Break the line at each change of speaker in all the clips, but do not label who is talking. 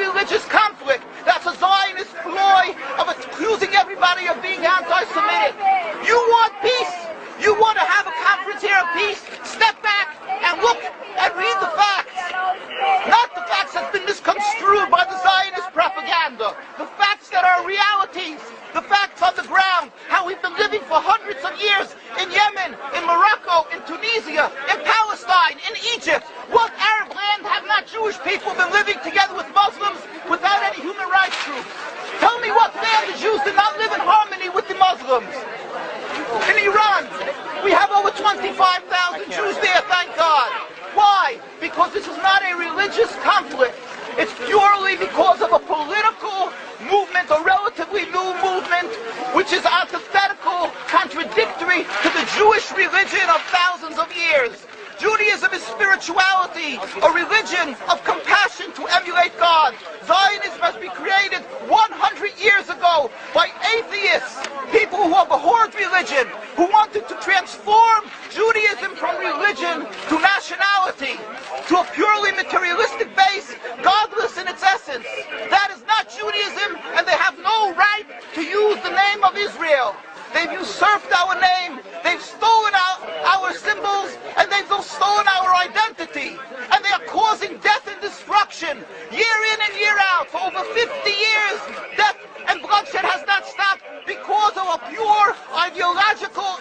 religious conflict. That's a Zionist ploy of accusing everybody of being anti-Semitic. You want peace? You want to have a conference here of peace? Step back and look and read the facts. Not the facts that's been misconstrued by the Zionist propaganda. The facts that are realities. The facts on the ground. How we've been living for hundreds of years in Yemen, in Morocco, in Tunisia, in Palestine, in Egypt. What Arab land have not Jewish people been living together with Muslims without any human rights groups? Tell me what land the Jews did not live in harmony with the Muslims. In Iran, we have over 25,000 Jews there, thank God. Why? Because this is not a religious conflict. It's purely because of a political movement, a relatively new movement, which is antithetical, contradictory to the Jewish religion of thousands of years. Judaism is spirituality, a religion of compassion to emulate God. Zionism has been created 100 years ago by atheists, people who have abhorred religion, who wanted to transform Judaism from religion to nationality, to a purely materialistic base, godless in its essence. That is not Judaism, and they have no right to use the name of Israel. They've usurped our name, they've stolen our symbols, and they've stolen our identity. And they are causing death and destruction, year in and year out. For over 50 years, death and bloodshed has not stopped because of a pure ideological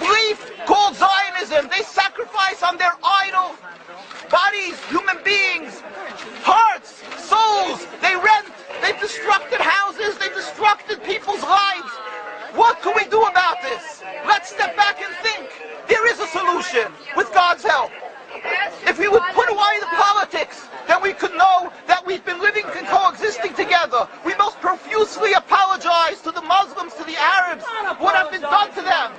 belief called Zionism. They sacrifice on their idol bodies, human beings, hearts, souls. They rent, they've destructed houses, they've destructed people's lives. What can we do about this? Let's step back and think. There is a solution with God's help. If we would put away the politics, then we could know that we've been living and coexisting together. We most profusely apologize to the Muslims, to the Arabs, what has been done to them.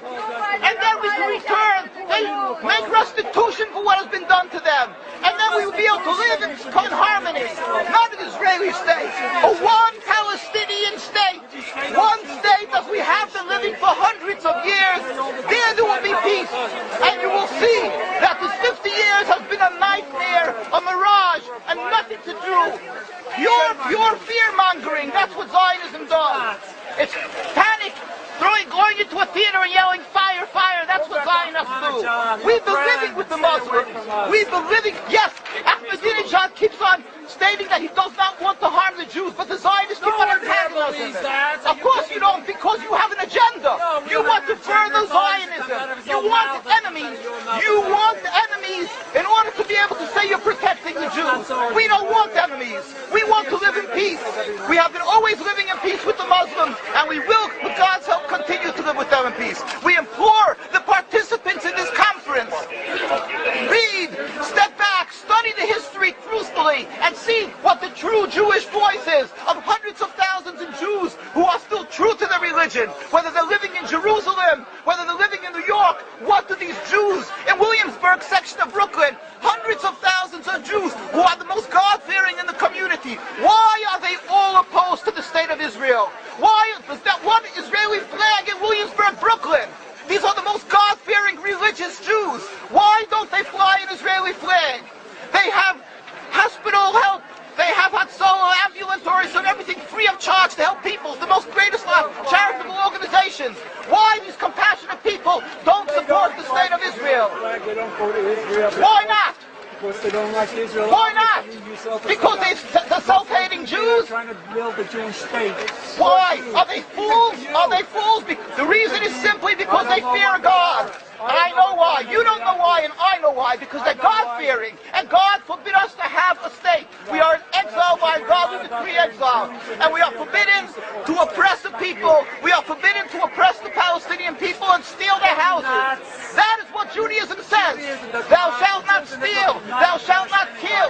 And then we can return, they make restitution for what has been done to them. And then we will be able to live in harmony. Not an Israeli state, a one Palestinian state. One state as we have been living for hundreds of years. There will be peace. And you will see that this 50 years has been a nightmare, a mirage, and nothing to do. Pure fear-mongering. That's what Zionism does. It's panic, going into a theater and yelling, fire, fire. That's what Zionists do. We've been living with the Muslims. We've been living, yes, Ahmadinejad keeps on stating that he does not want to harm the Jews, but the Zionists keep on antagonizing him. Of course you don't, because you have an agenda. You want to further Zionism. You want enemies. You want enemies in order to be able to say you're protecting the Jews. We don't want enemies. We want to live in peace. We have been always living in peace with the Muslims, and we will, with God's help, continue to live with them in peace. We implore the participants in this conference, read, step back, study the history truthfully, and see what the true Jewish voice is of hundreds of thousands of Jews who are still true to their religion, whether they're living in Jerusalem, whether they're living in New York. What do these Jews in Williamsburg section of Brooklyn, hundreds of thousands of Jews who are the most God-fearing in the community, why are they all opposed to the state of Israel? Why is that one Israeli flag in Williamsburg, Brooklyn? These are the most God-fearing religious Jews. Why don't they fly an Israeli flag? They have hospital help. They have Hatzalah, ambulatories, and everything free of charge to help people. The most greatest charitable organizations. Why these compassionate people don't support the state of Israel?
They don't go to Israel.
Why not?
Because they don't like Israel.
Why not? Because they're self-hating Jews?
They're trying to build a Jewish state.
Why? Are they fools? Are they fools? The reason is simply because they fear God. I know why. You don't know why, and I know why. Because they're God-fearing. And God forbid us to have a state. We are in exile by God. We decree exile. And we are forbidden to oppress the people. We are forbidden to oppress the Palestinian people and steal their houses. That is what Judaism says. Thou shalt not steal. Thou shalt not kill.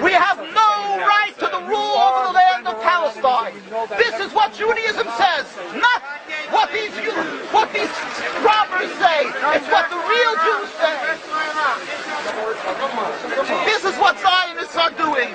We have no right to the rule over the land of Palestine. This is what Judaism says, not what these robbers say. It's what the real Jews say. This is what Zionists are doing.